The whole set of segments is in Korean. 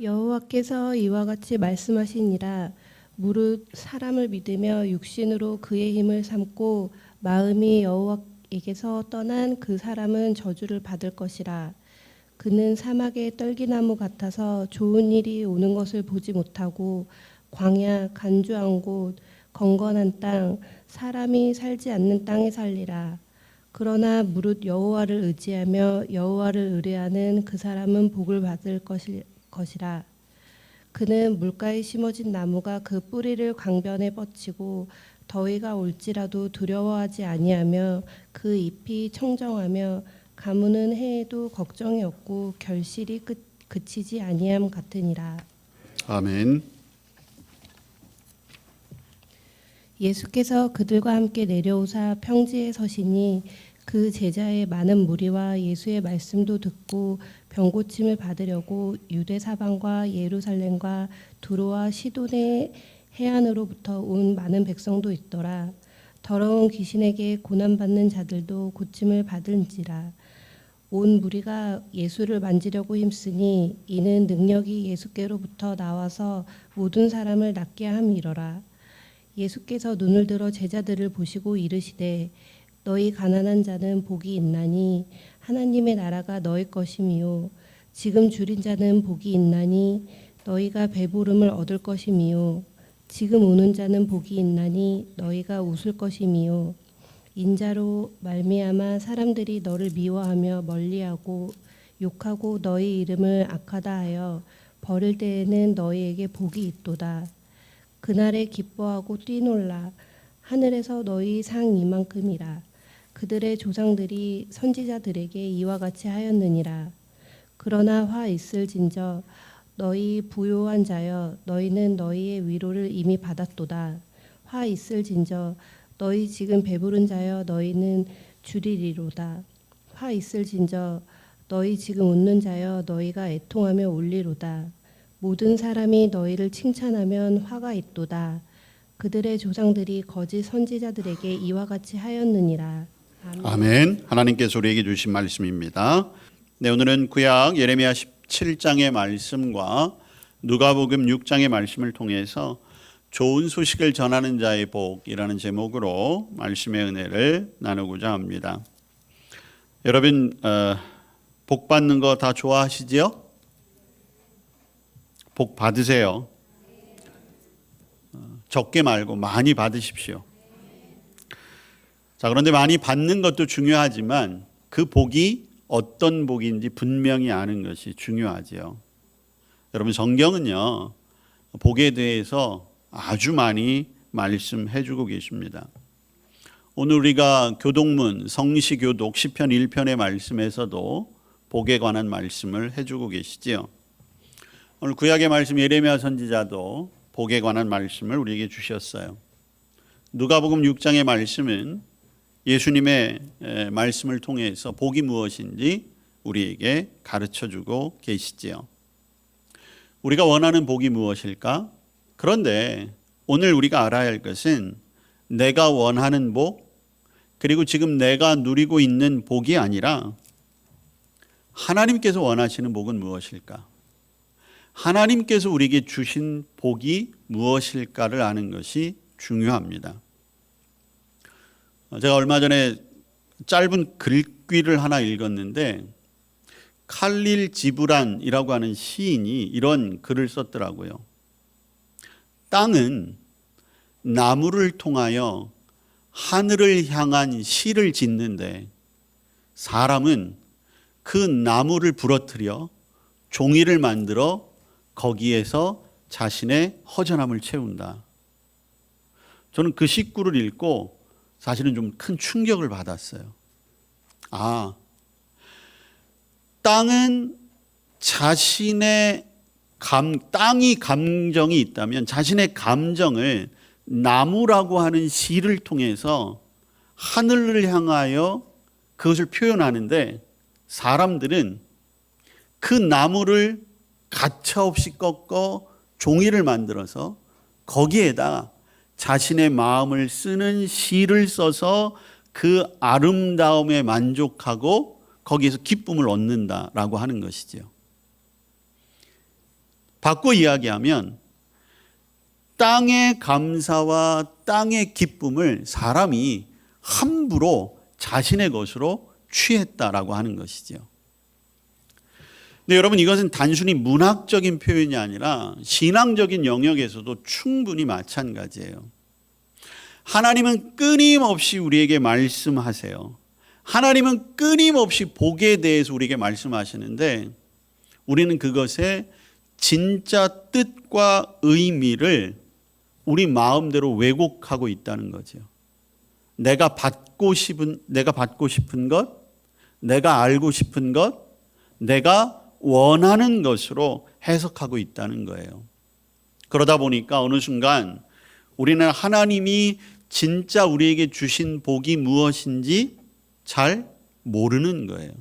여호와께서 이와 같이 말씀하시니라. 무릇 사람을 믿으며 육신으로 그의 힘을 삼고 마음이 여호와에게서 떠난 그 사람은 저주를 받을 것이라. 그는 사막의 떨기나무 같아서 좋은 일이 오는 것을 보지 못하고 광야 간주한 곳 건건한 땅 사람이 살지 않는 땅에 살리라. 그러나 무릇 여호와를 의지하며 여호와를 의뢰하는 그 사람은 복을 받을 것이라. 그는 물가에 심어진 나무가 그 뿌리를 강변에 뻗치고 더위가 올지라도 두려워하지 아니하며 그 잎이 청정하며 가무는 해에도 걱정이 없고 결실이 그치지 아니함 같으니라. 아멘. 예수께서 그들과 함께 내려오사 평지에 서시니 그 제자의 많은 무리와 예수의 말씀도 듣고 병 고침을 받으려고 유대 사방과 예루살렘과 두로와 시돈의 해안으로부터 온 많은 백성도 있더라. 더러운 귀신에게 고난받는 자들도 고침을 받은지라. 온 무리가 예수를 만지려고 힘쓰니 이는 능력이 예수께로부터 나와서 모든 사람을 낫게 함이러라. 예수께서 눈을 들어 제자들을 보시고 이르시되 너희 가난한 자는 복이 있나니 하나님의 나라가 너희 것임이요 지금 줄인 자는 복이 있나니 너희가 배부름을 얻을 것임이요 지금 우는 자는 복이 있나니 너희가 웃을 것임이요 인자로 말미암아 사람들이 너를 미워하며 멀리하고 욕하고 너희 이름을 악하다 하여 버릴 때에는 너희에게 복이 있도다. 그날에 기뻐하고 뛰놀라. 하늘에서 너희 상 이만큼이라. 그들의 조상들이 선지자들에게 이와 같이 하였느니라. 그러나 화 있을진저 너희 부요한 자여 너희는 너희의 위로를 이미 받았도다. 화 있을진저 너희 지금 배부른 자여 너희는 줄이리로다. 화 있을진저 너희 지금 웃는 자여 너희가 애통하며 울리로다. 모든 사람이 너희를 칭찬하면 화가 있도다. 그들의 조상들이 거짓 선지자들에게 이와 같이 하였느니라. 아멘. 아멘. 하나님께서 우리에게 주신 말씀입니다. 네, 오늘은 구약 예레미야 17장의 말씀과 누가복음 6장의 말씀을 통해서 좋은 소식을 전하는 자의 복이라는 제목으로 말씀의 은혜를 나누고자 합니다. 여러분 복 받는 거 다 좋아하시지요? 복 받으세요. 적게 말고 많이 받으십시오. 자, 그런데 많이 받는 것도 중요하지만 그 복이 어떤 복인지 분명히 아는 것이 중요하지요. 여러분 성경은요 복에 대해서 아주 많이 말씀해 주고 계십니다. 오늘 우리가 교독문 성시교독 시편 1편의 말씀에서도 복에 관한 말씀을 해주고 계시지요. 오늘 구약의 말씀 예레미야 선지자도 복에 관한 말씀을 우리에게 주셨어요. 누가복음 6장의 말씀은 예수님의 말씀을 통해서 복이 무엇인지 우리에게 가르쳐주고 계시지요. 우리가 원하는 복이 무엇일까? 그런데 오늘 우리가 알아야 할 것은 내가 원하는 복, 그리고 지금 내가 누리고 있는 복이 아니라 하나님께서 원하시는 복은 무엇일까? 하나님께서 우리에게 주신 복이 무엇일까를 아는 것이 중요합니다. 제가 얼마 전에 짧은 글귀를 하나 읽었는데 칼릴 지브란이라고 하는 시인이 이런 글을 썼더라고요. 땅은 나무를 통하여 하늘을 향한 시를 짓는데 사람은 그 나무를 부러뜨려 종이를 만들어 거기에서 자신의 허전함을 채운다. 저는 그 식구를 읽고 사실은 좀 큰 충격을 받았어요. 땅은 자신의 땅이 감정이 있다면 자신의 감정을 나무라고 하는 시를 통해서 하늘을 향하여 그것을 표현하는데 사람들은 그 나무를 가차없이 꺾어 종이를 만들어서 거기에다 자신의 마음을 쓰는 시를 써서 그 아름다움에 만족하고 거기에서 기쁨을 얻는다라고 하는 것이죠. 바꿔 이야기하면 땅의 감사와 땅의 기쁨을 사람이 함부로 자신의 것으로 취했다라고 하는 것이죠. 근데 여러분, 이것은 단순히 문학적인 표현이 아니라 신앙적인 영역에서도 충분히 마찬가지예요. 하나님은 끊임없이 우리에게 말씀하세요. 하나님은 끊임없이 복에 대해서 우리에게 말씀하시는데 우리는 그것의 진짜 뜻과 의미를 우리 마음대로 왜곡하고 있다는 거죠. 내가 받고 싶은 것, 내가 알고 싶은 것, 내가 원하는 것으로 해석하고 있다는 거예요. 그러다 보니까 어느 순간 우리는 하나님이 진짜 우리에게 주신 복이 무엇인지 잘 모르는 거예요.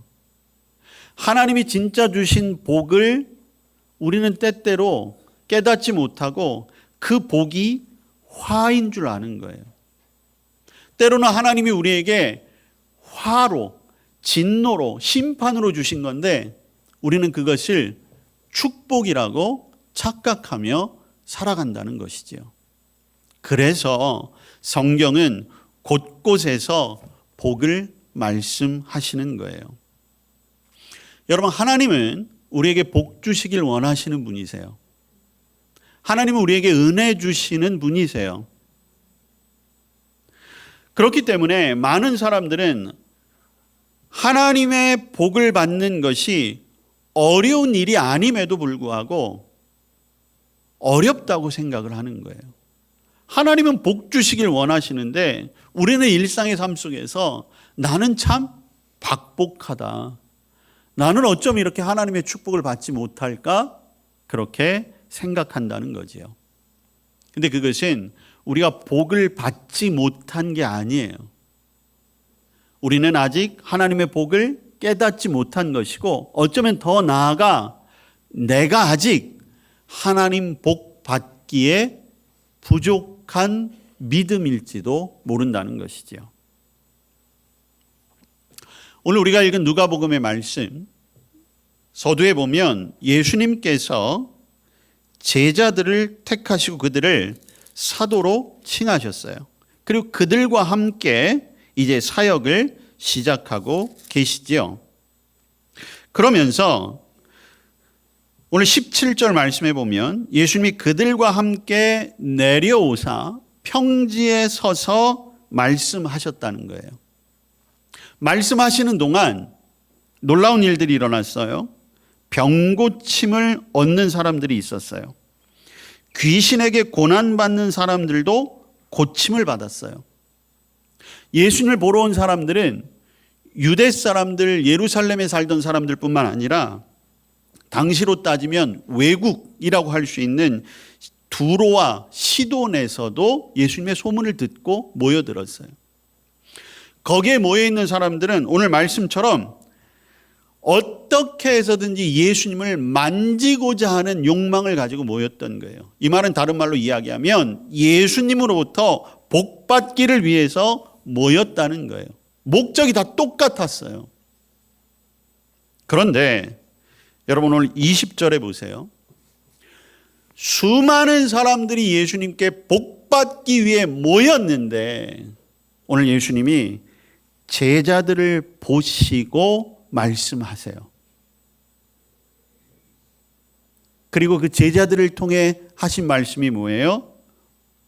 하나님이 진짜 주신 복을 우리는 때때로 깨닫지 못하고 그 복이 화인 줄 아는 거예요. 때로는 하나님이 우리에게 화로, 진노로, 심판으로 주신 건데 우리는 그것을 축복이라고 착각하며 살아간다는 것이지요. 그래서 성경은 곳곳에서 복을 말씀하시는 거예요. 여러분, 하나님은 우리에게 복 주시길 원하시는 분이세요. 하나님은 우리에게 은혜 주시는 분이세요. 그렇기 때문에 많은 사람들은 하나님의 복을 받는 것이 어려운 일이 아님에도 불구하고 어렵다고 생각을 하는 거예요. 하나님은 복 주시길 원하시는데 우리는 일상의 삶 속에서 나는 참 박복하다. 나는 어쩜 이렇게 하나님의 축복을 받지 못할까? 그렇게 생각한다는 거지요. 근데 그것은 우리가 복을 받지 못한 게 아니에요. 우리는 아직 하나님의 복을 깨닫지 못한 것이고 어쩌면 더 나아가 내가 아직 하나님 복 받기에 부족한 믿음일지도 모른다는 것이지요. 오늘 우리가 읽은 누가복음의 말씀 서두에 보면 예수님께서 제자들을 택하시고 그들을 사도로 칭하셨어요. 그리고 그들과 함께 이제 사역을 시작하고 계시지요. 그러면서 오늘 17절 말씀에 보면 예수님이 그들과 함께 내려오사 평지에 서서 말씀하셨다는 거예요. 말씀하시는 동안 놀라운 일들이 일어났어요. 병고침을 얻는 사람들이 있었어요. 귀신에게 고난받는 사람들도 고침을 받았어요. 예수님을 보러 온 사람들은 유대 사람들, 예루살렘에 살던 사람들뿐만 아니라 당시로 따지면 외국이라고 할 수 있는 두로와 시돈에서도 예수님의 소문을 듣고 모여들었어요. 거기에 모여있는 사람들은 오늘 말씀처럼 어떻게 해서든지 예수님을 만지고자 하는 욕망을 가지고 모였던 거예요. 이 말은 다른 말로 이야기하면 예수님으로부터 복받기를 위해서 모였다는 거예요. 목적이 다 똑같았어요. 그런데 여러분 오늘 20절에 보세요. 수많은 사람들이 예수님께 복받기 위해 모였는데 오늘 예수님이 제자들을 보시고 말씀하세요. 그리고 그 제자들을 통해 하신 말씀이 뭐예요?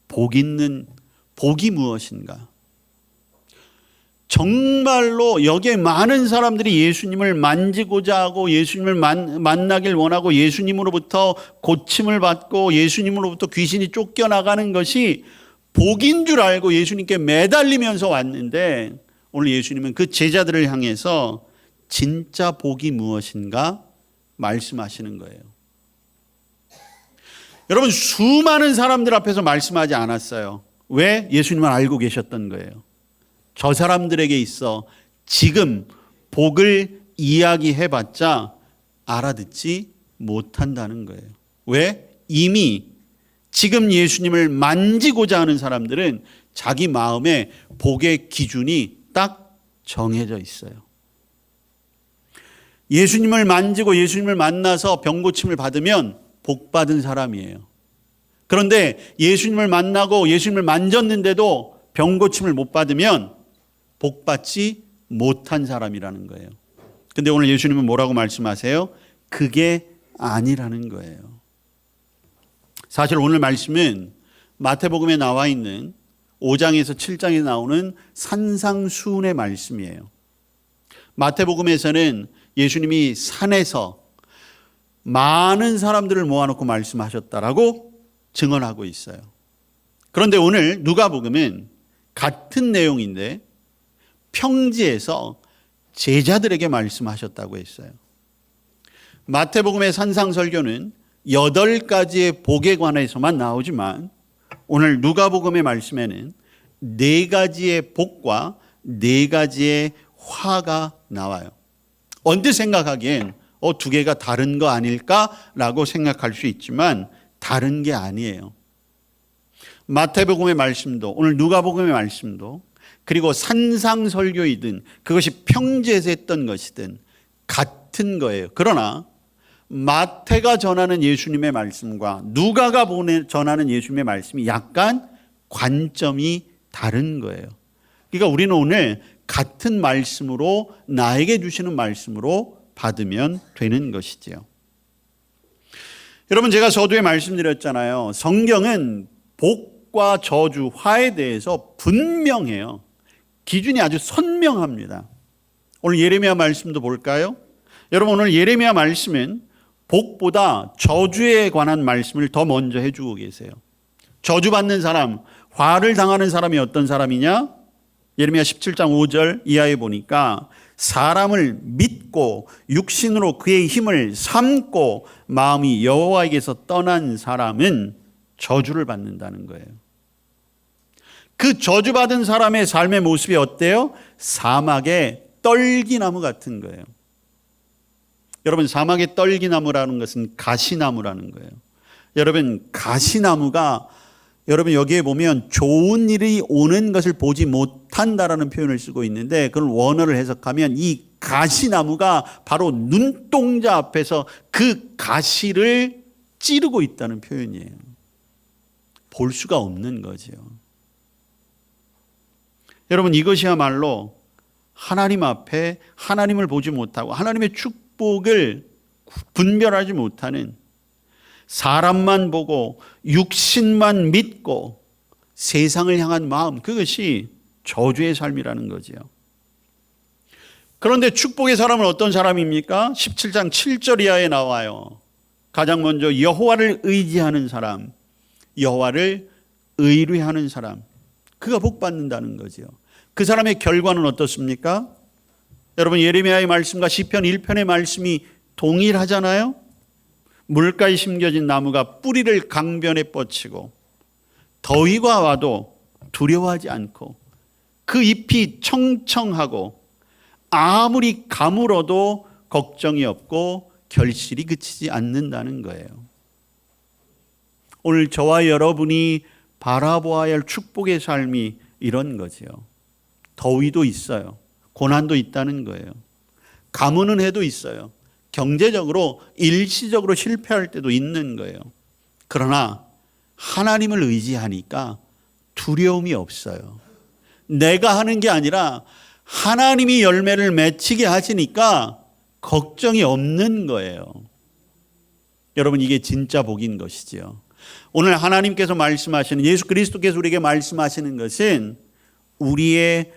복이 무엇인가? 정말로 여기에 많은 사람들이 예수님을 만지고자 하고 예수님을 만나길 원하고 예수님으로부터 고침을 받고 예수님으로부터 귀신이 쫓겨나가는 것이 복인 줄 알고 예수님께 매달리면서 왔는데 오늘 예수님은 그 제자들을 향해서 진짜 복이 무엇인가 말씀하시는 거예요. 여러분 수많은 사람들 앞에서 말씀하지 않았어요. 왜? 예수님을 알고 계셨던 거예요. 저 사람들에게 있어 지금 복을 이야기해봤자 알아듣지 못한다는 거예요. 왜? 이미 지금 예수님을 만지고자 하는 사람들은 자기 마음에 복의 기준이 딱 정해져 있어요. 예수님을 만지고 예수님을 만나서 병고침을 받으면 복 받은 사람이에요. 그런데 예수님을 만나고 예수님을 만졌는데도 병 고침을 못 받으면 복 받지 못한 사람이라는 거예요. 근데 오늘 예수님은 뭐라고 말씀하세요? 그게 아니라는 거예요. 사실 오늘 말씀은 마태복음에 나와 있는 5장에서 7장에 나오는 산상수훈의 말씀이에요. 마태복음에서는 예수님이 산에서 많은 사람들을 모아놓고 말씀하셨다라고 증언하고 있어요. 그런데 오늘 누가복음은 같은 내용인데 평지에서 제자들에게 말씀하셨다고 했어요. 마태복음의 산상설교는 8가지의 복에 관해서만 나오지만 오늘 누가복음의 말씀에는 4가지의 복과 4가지의 화가 나와요. 언뜻 생각하기엔 2개가 다른 거 아닐까라고 생각할 수 있지만 다른 게 아니에요. 마태복음의 말씀도 오늘 누가복음의 말씀도 그리고 산상설교이든 그것이 평지에서 했던 것이든 같은 거예요. 그러나 마태가 전하는 예수님의 말씀과 누가가 전하는 예수님의 말씀이 약간 관점이 다른 거예요. 그러니까 우리는 오늘 같은 말씀으로 나에게 주시는 말씀으로 받으면 되는 것이지요. 여러분 제가 서두에 말씀드렸잖아요. 성경은 복과 저주, 화에 대해서 분명해요. 기준이 아주 선명합니다. 오늘 예레미야 말씀도 볼까요? 여러분 오늘 예레미야 말씀은 복보다 저주에 관한 말씀을 더 먼저 해주고 계세요. 저주받는 사람, 화를 당하는 사람이 어떤 사람이냐? 예레미야 17장 5절 이하에 보니까 사람을 믿고 육신으로 그의 힘을 삼고 마음이 여호와에게서 떠난 사람은 저주를 받는다는 거예요. 그 저주받은 사람의 삶의 모습이 어때요? 사막의 떨기나무 같은 거예요. 여러분 사막의 떨기나무라는 것은 가시나무라는 거예요. 여러분 가시나무가 여러분 여기에 보면 좋은 일이 오는 것을 보지 못한다라는 표현을 쓰고 있는데 그걸 원어를 해석하면 이 가시나무가 바로 눈동자 앞에서 그 가시를 찌르고 있다는 표현이에요. 볼 수가 없는 거죠. 여러분 이것이야말로 하나님 앞에 하나님을 보지 못하고 하나님의 축복을 분별하지 못하는 사람만 보고 육신만 믿고 세상을 향한 마음, 그것이 저주의 삶이라는 거죠. 그런데 축복의 사람은 어떤 사람입니까? 17장 7절 이하에 나와요. 가장 먼저 여호와를 의지하는 사람, 여호와를 의뢰하는 사람, 그가 복 받는다는 거죠. 그 사람의 결과는 어떻습니까? 여러분 예레미야의 말씀과 시편 1편의 말씀이 동일하잖아요. 물가에 심겨진 나무가 뿌리를 강변에 뻗치고 더위가 와도 두려워하지 않고 그 잎이 청청하고 아무리 가물어도 걱정이 없고 결실이 그치지 않는다는 거예요. 오늘 저와 여러분이 바라보아야 할 축복의 삶이 이런 거죠. 더위도 있어요. 고난도 있다는 거예요. 가무는 해도 있어요. 경제적으로 일시적으로 실패할 때도 있는 거예요. 그러나 하나님을 의지하니까 두려움이 없어요. 내가 하는 게 아니라 하나님이 열매를 맺히게 하시니까 걱정이 없는 거예요. 여러분 이게 진짜 복인 것이지요. 오늘 하나님께서 말씀하시는 예수 그리스도께서 우리에게 말씀하시는 것은 우리의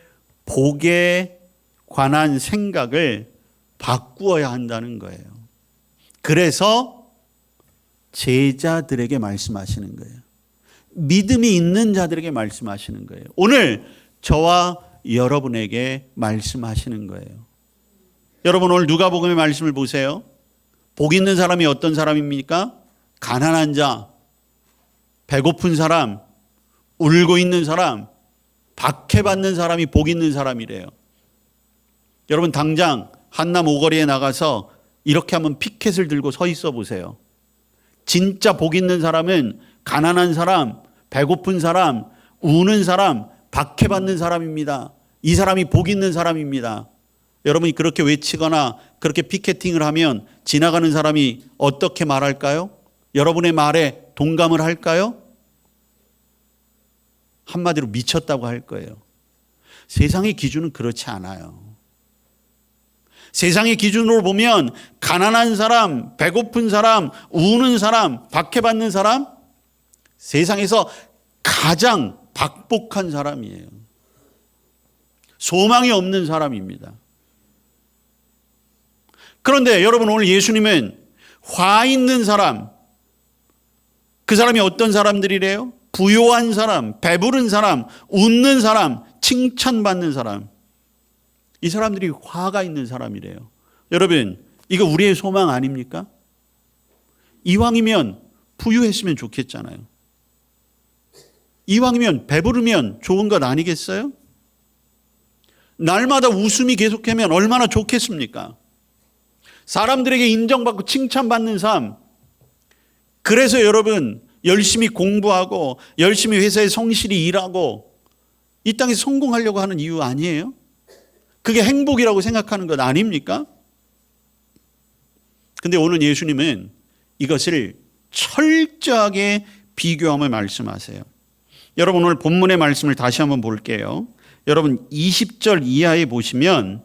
복에 관한 생각을 바꾸어야 한다는 거예요. 그래서 제자들에게 말씀하시는 거예요. 믿음이 있는 자들에게 말씀하시는 거예요. 오늘 저와 여러분에게 말씀하시는 거예요. 여러분 오늘 누가복음의 말씀을 보세요. 복 있는 사람이 어떤 사람입니까? 가난한 자, 배고픈 사람, 울고 있는 사람, 박해받는 사람이 복 있는 사람이래요. 여러분 당장 한남 오거리에 나가서 이렇게 한번 피켓을 들고 서 있어 보세요. 진짜 복 있는 사람은 가난한 사람, 배고픈 사람, 우는 사람, 박해받는 사람입니다. 이 사람이 복 있는 사람입니다. 여러분이 그렇게 외치거나 그렇게 피켓팅을 하면 지나가는 사람이 어떻게 말할까요? 여러분의 말에 동감을 할까요? 한마디로 미쳤다고 할 거예요. 세상의 기준은 그렇지 않아요. 세상의 기준으로 보면 가난한 사람, 배고픈 사람, 우는 사람, 박해받는 사람, 세상에서 가장 박복한 사람이에요. 소망이 없는 사람입니다. 그런데 여러분, 오늘 예수님은 화 있는 사람, 그 사람이 어떤 사람들이래요? 부요한 사람, 배부른 사람, 웃는 사람, 칭찬받는 사람, 이 사람들이 화가 있는 사람이래요. 여러분, 이거 우리의 소망 아닙니까? 이왕이면 부유했으면 좋겠잖아요. 이왕이면 배부르면 좋은 것 아니겠어요? 날마다 웃음이 계속하면 얼마나 좋겠습니까? 사람들에게 인정받고 칭찬받는 삶. 그래서 여러분, 열심히 공부하고 열심히 회사에 성실히 일하고 이 땅에 성공하려고 하는 이유 아니에요? 그게 행복이라고 생각하는 것 아닙니까? 근데 오늘 예수님은 이것을 철저하게 비교함을 말씀하세요. 여러분, 오늘 본문의 말씀을 다시 한번 볼게요. 여러분, 20절 이하에 보시면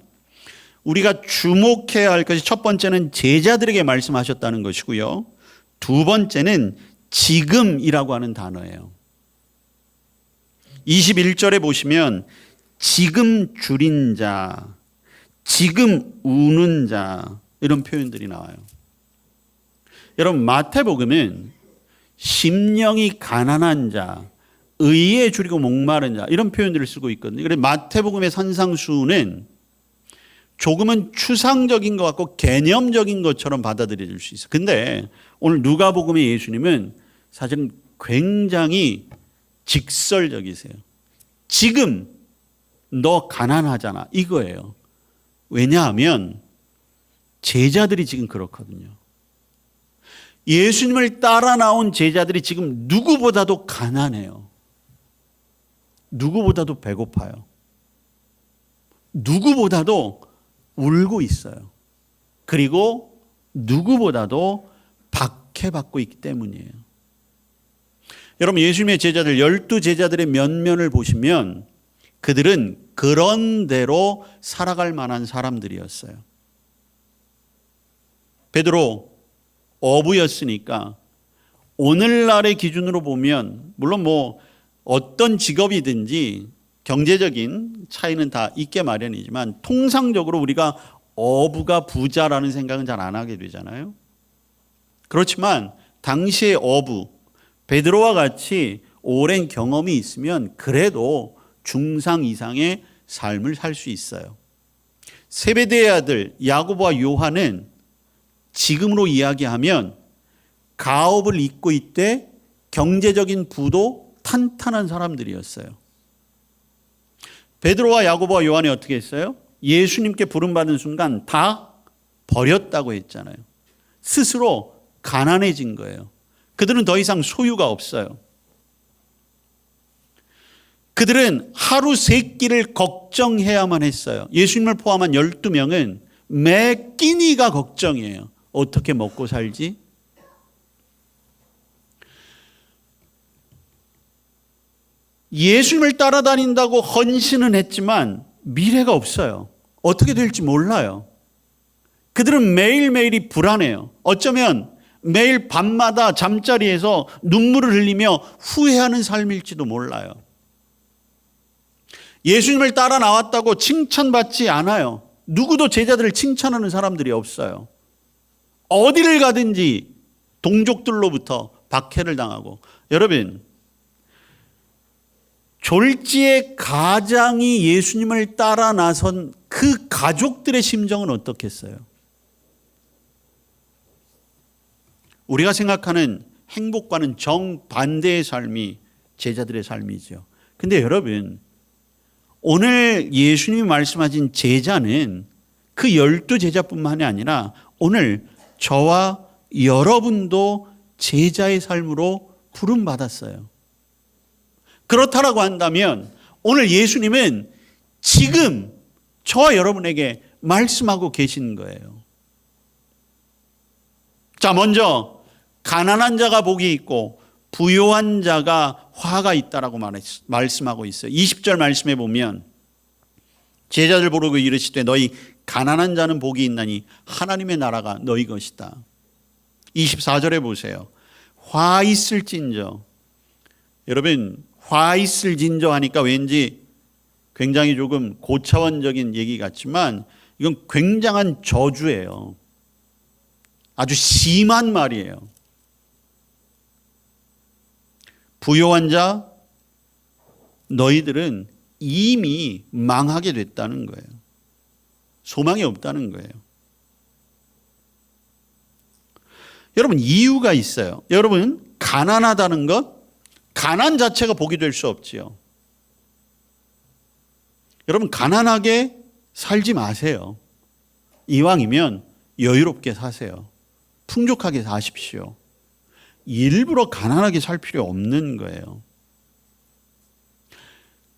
우리가 주목해야 할 것이, 첫 번째는 제자들에게 말씀하셨다는 것이고요. 두 번째는 지금이라고 하는 단어예요. 21절에 보시면 지금 줄인 자, 지금 우는 자, 이런 표현들이 나와요. 여러분, 마태복음은 심령이 가난한 자, 의에 줄이고 목마른 자, 이런 표현들을 쓰고 있거든요. 그래서 마태복음의 산상수훈은 조금은 추상적인 것 같고 개념적인 것처럼 받아들여질 수 있어요. 근데 오늘 누가복음의 예수님은 사실은 굉장히 직설적이세요. 지금 너 가난하잖아, 이거예요. 왜냐하면 제자들이 지금 그렇거든요. 예수님을 따라 나온 제자들이 지금 누구보다도 가난해요. 누구보다도 배고파요. 누구보다도 울고 있어요. 그리고 누구보다도 박해받고 있기 때문이에요. 여러분, 예수님의 제자들, 12제자들의 면면을 보시면 그들은 그런 대로 살아갈 만한 사람들이었어요. 베드로 어부였으니까 오늘날의 기준으로 보면, 물론 뭐 어떤 직업이든지 경제적인 차이는 다 있게 마련이지만 통상적으로 우리가 어부가 부자라는 생각은 잘 안 하게 되잖아요. 그렇지만 당시의 어부, 베드로와 같이 오랜 경험이 있으면 그래도 중상 이상의 삶을 살 수 있어요. 세베대의 아들 야고보와 요한은 지금으로 이야기하면 가업을 잇고 있되 경제적인 부도 탄탄한 사람들이었어요. 베드로와 야고보와 요한이 어떻게 했어요? 예수님께 부름받은 순간 다 버렸다고 했잖아요. 스스로 가난해진 거예요. 그들은 더 이상 소유가 없어요. 그들은 하루 세 끼를 걱정해야만 했어요. 예수님을 포함한 12명은 매 끼니가 걱정이에요. 어떻게 먹고 살지? 예수님을 따라다닌다고 헌신은 했지만 미래가 없어요. 어떻게 될지 몰라요. 그들은 매일매일이 불안해요. 어쩌면 매일 밤마다 잠자리에서 눈물을 흘리며 후회하는 삶일지도 몰라요. 예수님을 따라 나왔다고 칭찬받지 않아요. 누구도 제자들을 칭찬하는 사람들이 없어요. 어디를 가든지 동족들로부터 박해를 당하고. 여러분, 졸지의 가장이 예수님을 따라 나선 그 가족들의 심정은 어떻겠어요? 우리가 생각하는 행복과는 정반대의 삶이 제자들의 삶이죠. 근데 여러분, 오늘 예수님이 말씀하신 제자는 그 12제자뿐만이 아니라 오늘 저와 여러분도 제자의 삶으로 부름받았어요. 그렇다라고 한다면 오늘 예수님은 지금 저와 여러분에게 말씀하고 계신 거예요. 자, 먼저 가난한 자가 복이 있고 부요한 자가 화가 있다라고 말씀하고 있어요. 20절 말씀에 보면 제자들 부르고 이르시되 너희 가난한 자는 복이 있나니 하나님의 나라가 너희 것이다. 24절에 보세요. 화 있을진저. 여러분, 화 있을진저 하니까 왠지 굉장히 조금 고차원적인 얘기 같지만 이건 굉장한 저주예요. 아주 심한 말이에요. 부요한 자, 너희들은 이미 망하게 됐다는 거예요. 소망이 없다는 거예요. 여러분, 이유가 있어요. 여러분, 가난하다는 것, 가난 자체가 복이 될 수 없지요. 여러분, 가난하게 살지 마세요. 이왕이면 여유롭게 사세요. 풍족하게 사십시오. 일부러 가난하게 살 필요 없는 거예요.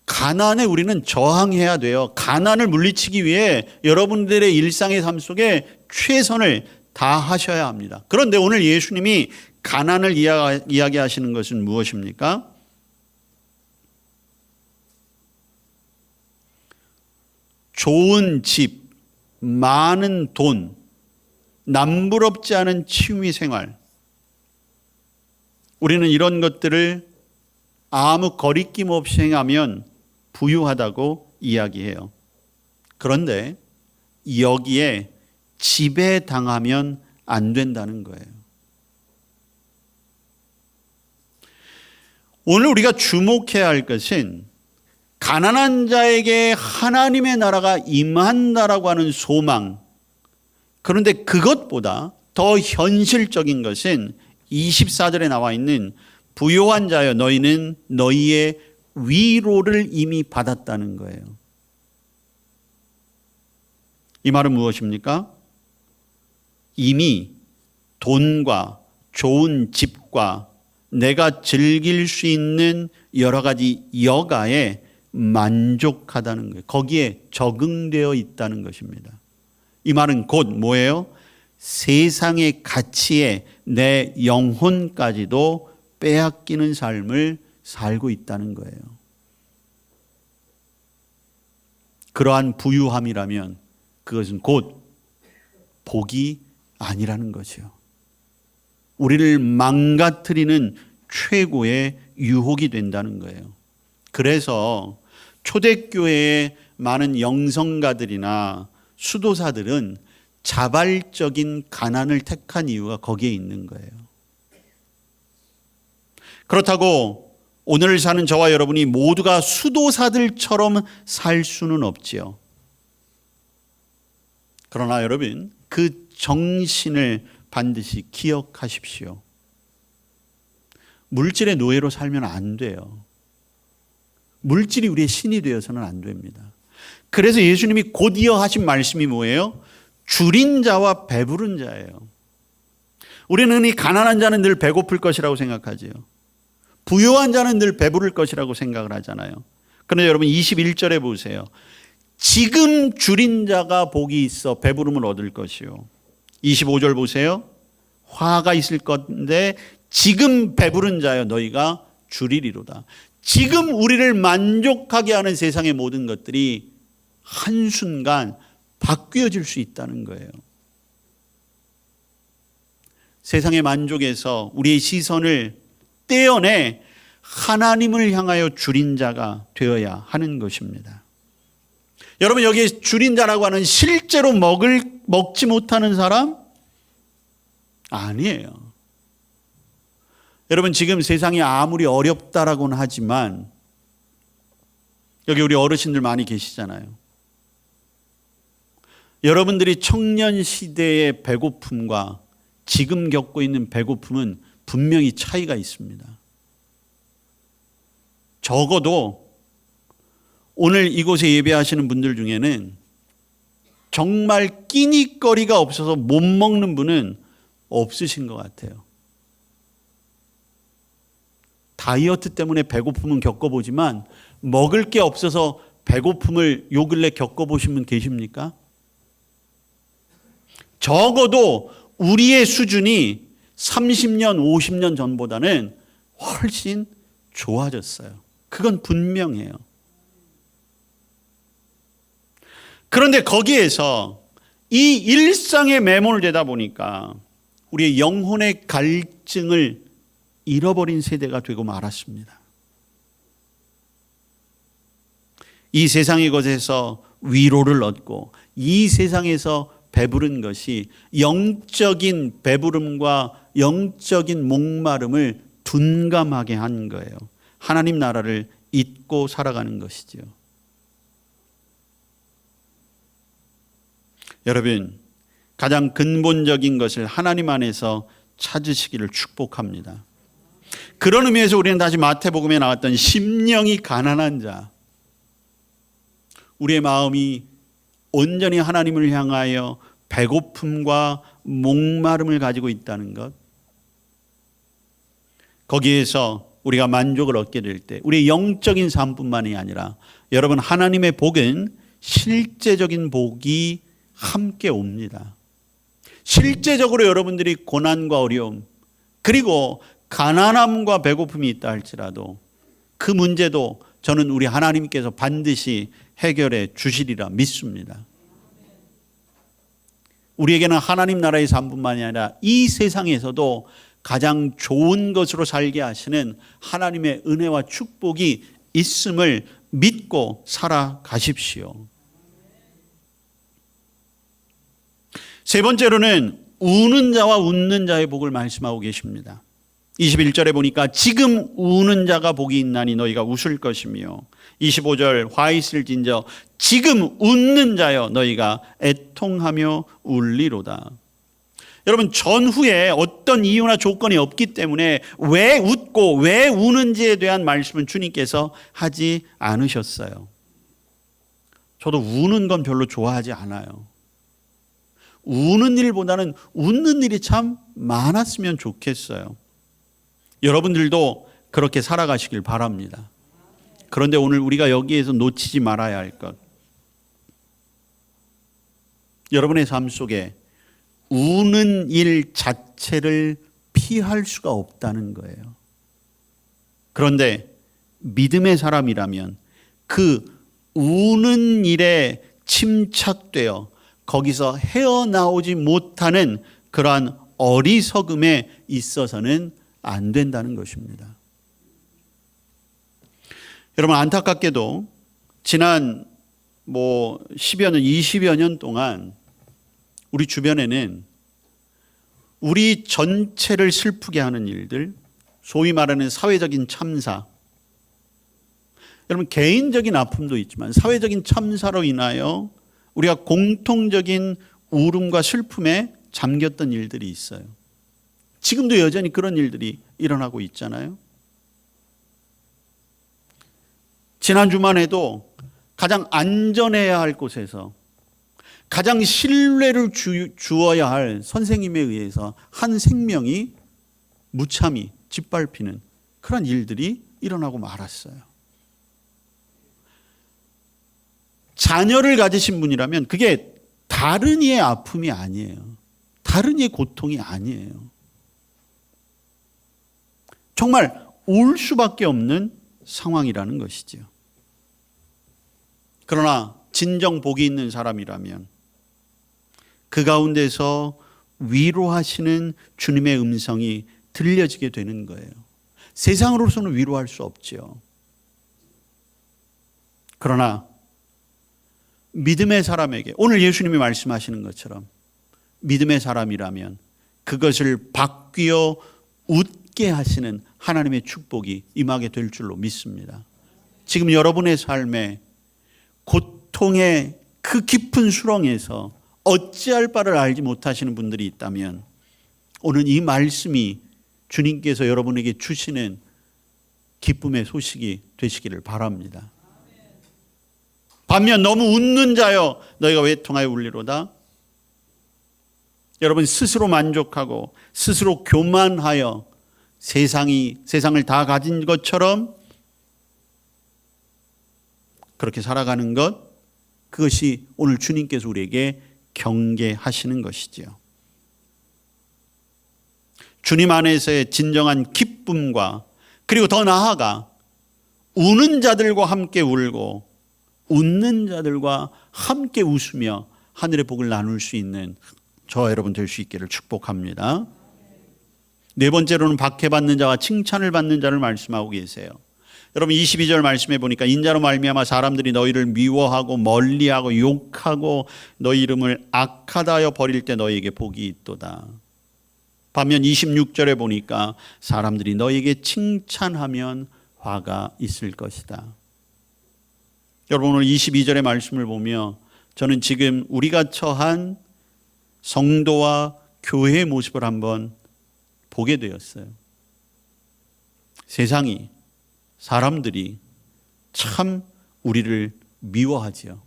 가난에 우리는 저항해야 돼요. 가난을 물리치기 위해 여러분들의 일상의 삶 속에 최선을 다하셔야 합니다. 그런데 오늘 예수님이 가난을 이야기하시는 것은 무엇입니까? 좋은 집, 많은 돈, 남부럽지 않은 취미 생활. 우리는 이런 것들을 아무 거리낌 없이 행하면 부유하다고 이야기해요. 그런데 여기에 지배당하면 안 된다는 거예요. 오늘 우리가 주목해야 할 것은 가난한 자에게 하나님의 나라가 임한다라고 하는 소망. 그런데 그것보다 더 현실적인 것은 24절에 나와 있는 부요한 자여 너희는 너희의 위로를 이미 받았다는 거예요. 이 말은 무엇입니까? 이미 돈과 좋은 집과 내가 즐길 수 있는 여러 가지 여가에 만족하다는 거예요. 거기에 적응되어 있다는 것입니다. 이 말은 곧 뭐예요? 세상의 가치에 내 영혼까지도 빼앗기는 삶을 살고 있다는 거예요. 그러한 부유함이라면 그것은 곧 복이 아니라는 거죠. 우리를 망가뜨리는 최고의 유혹이 된다는 거예요. 그래서 초대교회의 많은 영성가들이나 수도사들은 자발적인 가난을 택한 이유가 거기에 있는 거예요. 그렇다고 오늘 사는 저와 여러분이 모두가 수도사들처럼 살 수는 없지요. 그러나 여러분, 그 정신을 반드시 기억하십시오. 물질의 노예로 살면 안 돼요. 물질이 우리의 신이 되어서는 안 됩니다. 그래서 예수님이 곧이어 하신 말씀이 뭐예요? 줄인 자와 배부른 자예요. 우리는 이 가난한 자는 늘 배고플 것이라고 생각하지요. 부유한 자는 늘 배부를 것이라고 생각을 하잖아요. 그런데 여러분 21절에 보세요. 지금 줄인 자가 복이 있어 배부름을 얻을 것이요. 25절 보세요. 화가 있을 건데 지금 배부른 자여 너희가 줄이리로다. 지금 우리를 만족하게 하는 세상의 모든 것들이 한순간 바뀌어질 수 있다는 거예요. 세상의 만족에서 우리의 시선을 떼어내 하나님을 향하여 줄인 자가 되어야 하는 것입니다. 여러분, 여기에 줄인 자라고 하는 실제로 먹지 못하는 사람? 아니에요. 여러분, 지금 세상이 아무리 어렵다라고는 하지만 여기 우리 어르신들 많이 계시잖아요. 여러분들이 청년 시대의 배고픔과 지금 겪고 있는 배고픔은 분명히 차이가 있습니다. 적어도 오늘 이곳에 예배하시는 분들 중에는 정말 끼니거리가 없어서 못 먹는 분은 없으신 것 같아요. 다이어트 때문에 배고픔은 겪어보지만 먹을 게 없어서 배고픔을 요 근래 겪어보신 분 계십니까? 적어도 우리의 수준이 30년, 50년 전보다는 훨씬 좋아졌어요. 그건 분명해요. 그런데 거기에서 이 일상에 매몰되다 보니까 우리의 영혼의 갈증을 잃어버린 세대가 되고 말았습니다. 이 세상의 것에서 위로를 얻고 이 세상에서 배부른 것이 영적인 배부름과 영적인 목마름을 둔감하게 한 거예요. 하나님 나라를 잊고 살아가는 것이지요. 여러분, 가장 근본적인 것을 하나님 안에서 찾으시기를 축복합니다. 그런 의미에서 우리는 다시 마태복음에 나왔던 심령이 가난한 자, 우리의 마음이 온전히 하나님을 향하여 배고픔과 목마름을 가지고 있다는 것, 거기에서 우리가 만족을 얻게 될 때 우리의 영적인 삶뿐만이 아니라 여러분, 하나님의 복은 실제적인 복이 함께 옵니다. 실제적으로 여러분들이 고난과 어려움 그리고 가난함과 배고픔이 있다 할지라도 그 문제도 저는 우리 하나님께서 반드시 해결해 주시리라 믿습니다. 우리에게는 하나님 나라의 삶뿐만이 아니라 이 세상에서도 가장 좋은 것으로 살게 하시는 하나님의 은혜와 축복이 있음을 믿고 살아가십시오. 세 번째로는 우는 자와 웃는 자의 복을 말씀하고 계십니다. 21절에 보니까 지금 우는 자가 복이 있나니 너희가 웃을 것이며 25절 화 있을진저 지금 웃는 자여 너희가 애통하며 울리로다. 여러분, 전후에 어떤 이유나 조건이 없기 때문에 왜 웃고 왜 우는지에 대한 말씀은 주님께서 하지 않으셨어요. 저도 우는 건 별로 좋아하지 않아요. 우는 일보다는 웃는 일이 참 많았으면 좋겠어요. 여러분들도 그렇게 살아가시길 바랍니다. 그런데 오늘 우리가 여기에서 놓치지 말아야 할 것, 여러분의 삶 속에 우는 일 자체를 피할 수가 없다는 거예요. 그런데 믿음의 사람이라면 그 우는 일에 침착되어 거기서 헤어나오지 못하는 그러한 어리석음에 있어서는 안 된다는 것입니다. 여러분, 안타깝게도 지난 10여 년, 20여 년 동안 우리 주변에는 우리 전체를 슬프게 하는 일들, 소위 말하는 사회적인 참사, 여러분 개인적인 아픔도 있지만 사회적인 참사로 인하여 우리가 공통적인 울음과 슬픔에 잠겼던 일들이 있어요. 지금도 여전히 그런 일들이 일어나고 있잖아요. 지난 주말에도 가장 안전해야 할 곳에서 가장 신뢰를 주어야 할 선생님에 의해서 한 생명이 무참히 짓밟히는 그런 일들이 일어나고 말았어요. 자녀를 가지신 분이라면 그게 다른 이의 아픔이 아니에요. 다른 이의 고통이 아니에요. 정말 울 수밖에 없는 상황이라는 것이죠. 그러나 진정 복이 있는 사람이라면 그 가운데서 위로하시는 주님의 음성이 들려지게 되는 거예요. 세상으로서는 위로할 수 없죠. 그러나 믿음의 사람에게 오늘 예수님이 말씀하시는 것처럼 믿음의 사람이라면 그것을 바뀌어 웃게 하시는 하나님의 축복이 임하게 될 줄로 믿습니다. 지금 여러분의 삶에 고통의 그 깊은 수렁에서 어찌할 바를 알지 못하시는 분들이 있다면 오늘 이 말씀이 주님께서 여러분에게 주시는 기쁨의 소식이 되시기를 바랍니다. 반면 너무 웃는 자여 너희가 왜 통하여 울리로다? 여러분 스스로 만족하고 스스로 교만하여 세상을 다 가진 것처럼 그렇게 살아가는 것, 그것이 오늘 주님께서 우리에게 경계하시는 것이지요. 주님 안에서의 진정한 기쁨과 그리고 더 나아가 우는 자들과 함께 울고 웃는 자들과 함께 웃으며 하늘의 복을 나눌 수 있는 저와 여러분 될 수 있기를 축복합니다. 네 번째로는 박해받는 자와 칭찬을 받는 자를 말씀하고 계세요. 여러분 22절 말씀해 보니까 인자로 말미암아 사람들이 너희를 미워하고 멀리하고 욕하고 너희 이름을 악하다 하여 버릴 때 너희에게 복이 있도다. 반면 26절에 보니까 사람들이 너희에게 칭찬하면 화가 있을 것이다. 여러분 오늘 22절의 말씀을 보며 저는 지금 우리가 처한 성도와 교회의 모습을 한번 보게 되었어요. 세상이, 사람들이 참 우리를 미워하지요.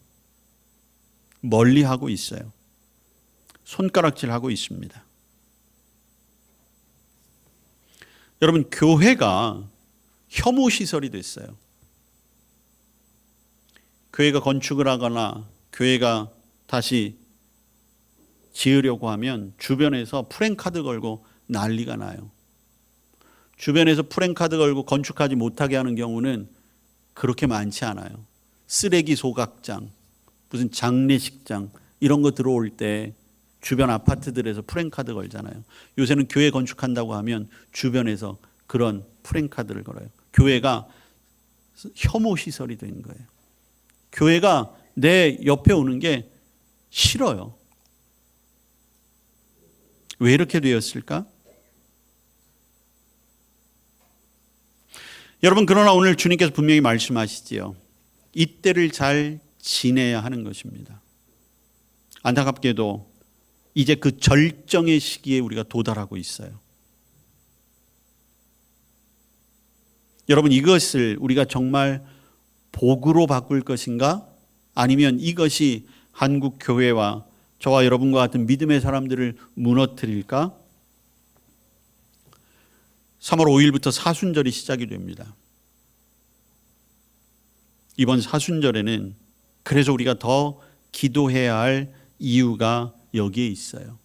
멀리하고 있어요. 손가락질하고 있습니다. 여러분 교회가 혐오시설이 됐어요. 교회가 건축을 하거나 교회가 다시 지으려고 하면 주변에서 프랜카드 걸고 난리가 나요. 주변에서 프랜카드 걸고 건축하지 못하게 하는 경우는 그렇게 많지 않아요. 쓰레기 소각장, 무슨 장례식장 이런 거 들어올 때 주변 아파트들에서 프랜카드 걸잖아요. 요새는 교회 건축한다고 하면 주변에서 그런 프랜카드를 걸어요. 교회가 혐오 시설이 된 거예요. 교회가 내 옆에 오는 게 싫어요. 왜 이렇게 되었을까? 여러분 그러나 오늘 주님께서 분명히 말씀하시지요. 이때를 잘 지내야 하는 것입니다. 안타깝게도 이제 그 절정의 시기에 우리가 도달하고 있어요. 여러분 이것을 우리가 정말 복으로 바꿀 것인가? 아니면 이것이 한국 교회와 저와 여러분과 같은 믿음의 사람들을 무너뜨릴까? 3월 5일부터 사순절이 시작이 됩니다. 이번 사순절에는 그래서 우리가 더 기도해야 할 이유가 여기에 있어요.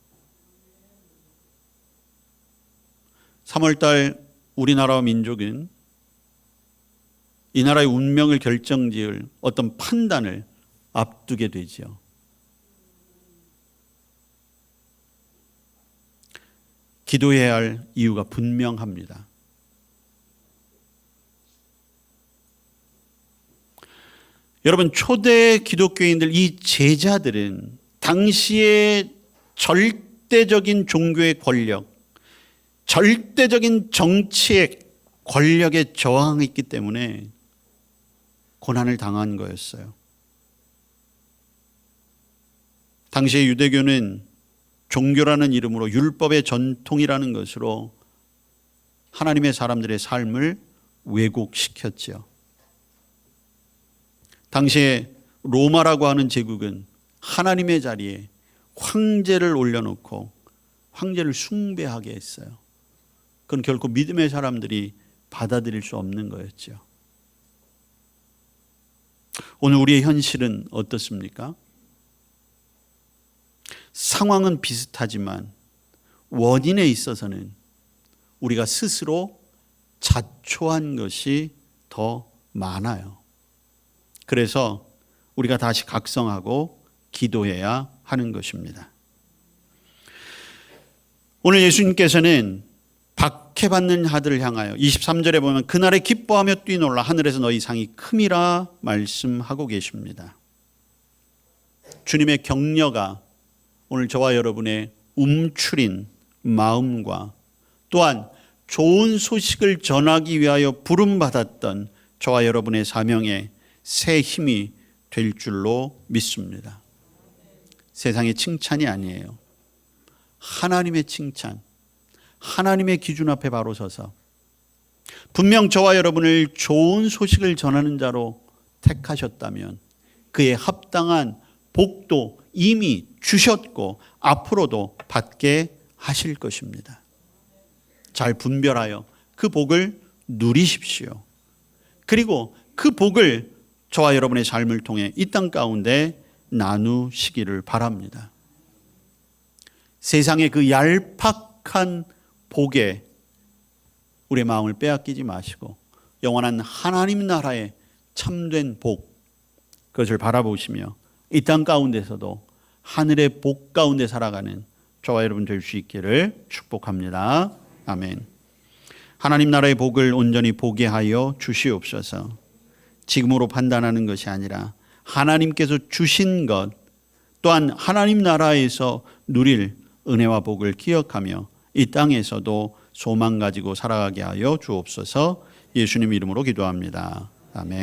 3월달 우리나라와 민족은 이 나라의 운명을 결정지을 어떤 판단을 앞두게 되죠. 기도해야 할 이유가 분명합니다. 여러분 초대 기독교인들 이 제자들은 당시의 절대적인 종교의 권력, 절대적인 정치의 권력에 저항했기 때문에 고난을 당한 거였어요. 당시의 유대교는 종교라는 이름으로 율법의 전통이라는 것으로 하나님의 사람들의 삶을 왜곡시켰죠. 당시에 로마라고 하는 제국은 하나님의 자리에 황제를 올려놓고 황제를 숭배하게 했어요. 그건 결코 믿음의 사람들이 받아들일 수 없는 거였죠. 오늘 우리의 현실은 어떻습니까? 상황은 비슷하지만 원인에 있어서는 우리가 스스로 자초한 것이 더 많아요. 그래서 우리가 다시 각성하고 기도해야 하는 것입니다. 오늘 예수님께서는 박해받는 자들을 향하여 23절에 보면 그날에 기뻐하며 뛰놀라 하늘에서 너희 상이 큼이라 말씀하고 계십니다. 주님의 격려가 오늘 저와 여러분의 움츠린 마음과 또한 좋은 소식을 전하기 위하여 부름받았던 저와 여러분의 사명에 새 힘이 될 줄로 믿습니다. 세상의 칭찬이 아니에요. 하나님의 칭찬, 하나님의 기준 앞에 바로 서서 분명 저와 여러분을 좋은 소식을 전하는 자로 택하셨다면 그에 합당한 복도 이미 주셨고 앞으로도 받게 하실 것입니다. 잘 분별하여 그 복을 누리십시오. 그리고 그 복을 저와 여러분의 삶을 통해 이 땅 가운데 나누시기를 바랍니다. 세상의 그 얄팍한 복에 우리의 마음을 빼앗기지 마시고 영원한 하나님 나라의 참된 복, 그것을 바라보시며 이 땅 가운데서도 하늘의 복 가운데 살아가는 저와 여러분 될 수 있기를 축복합니다. 아멘. 하나님 나라의 복을 온전히 보게 하여 주시옵소서. 지금으로 판단하는 것이 아니라 하나님께서 주신 것, 또한 하나님 나라에서 누릴 은혜와 복을 기억하며 이 땅에서도 소망 가지고 살아가게 하여 주옵소서. 예수님 이름으로 기도합니다. 아멘.